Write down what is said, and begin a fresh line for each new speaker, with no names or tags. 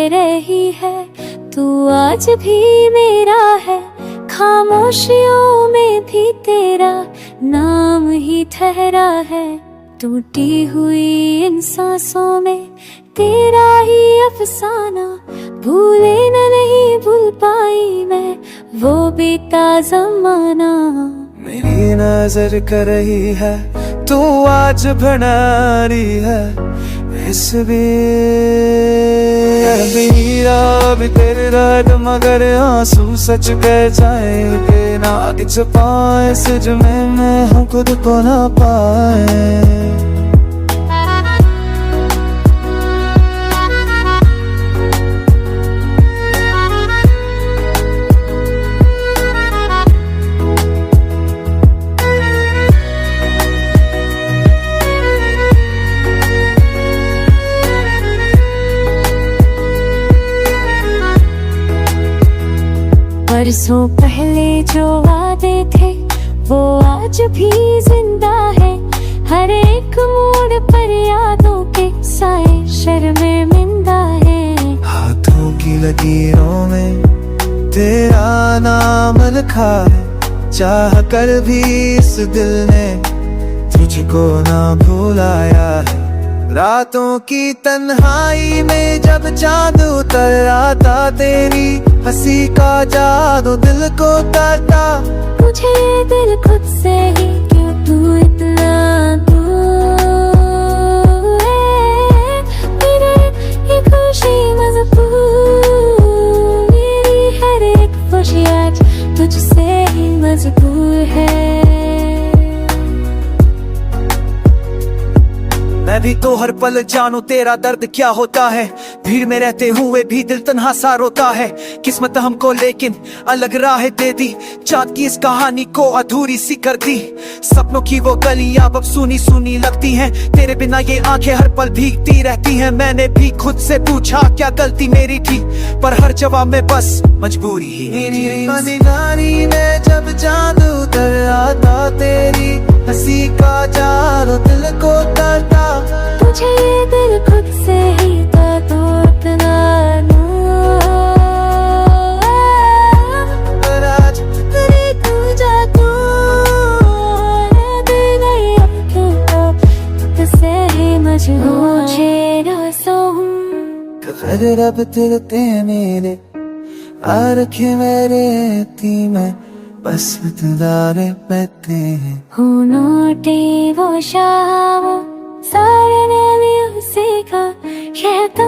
रही है, तू आज भी मेरा है, खामोशियों में भी तेरा नाम ही ठहरा है। टूटी हुई इन सांसों में तेरा ही अफसाना, भूले न नहीं भूल पाई मैं वो बीता जमाना।
मेरी नजर कर रही है, तू आज बना रही है, इस भी तेरे रात मगर आंसू सच कह जाएंगे ना, दिख पाए सजमे में हम खुद को ना पाए।
बरसों पहले जो वादे थे वो आज भी जिंदा है, हर एक मोड़ पर यादों के साए शर्मिंदा है।
हाथों की लकीरों में तेरा नाम लिखा है, चाह कर भी इस दिल ने तुझको ना भुलाया है। रातों की तन्हाई में जब चांद उतर आता, तेरी हंसी का जादू दिल को करता।
मुझे दिल खुद से ही क्यों तू इतना दूर है, मेरे ये खुशी मजबूर, मेरी हर एक खुशी आज तुझसे ही मजबूर है।
मैं भी तो हर पल जानू तेरा दर्द क्या होता है, भीड़ में रहते हुए भी दिल तन्हा सा रोता है। किस्मत हमको लेकिन अलग राह दे दी, चाँद की इस कहानी को अधूरी सी कर दी। सपनों की वो गलियां अब सुनी सुनी लगती हैं, तेरे बिना ये आंखें हर पल भीगती रहती हैं। मैंने भी खुद से पूछा क्या गलती मेरी थी, पर हर जवाब में बस मजबूरी ही। मेरी नारी में जब जादू उतर आता, तेरी हंसी का जादू दिल को करता।
मुझे ये दिल खुद से ही था तो इतना
पर आज
तेरे तू जा तू दे गई अब क्यों तो तुझसे ही मजबूर। मुझे ना सोऊं
कर रब दिल ते मेरे आ रखे मेरे थी, मैं बस तुदारे पते हैं।
हो नोटे वो शाम सारे ने भी उसी का कहता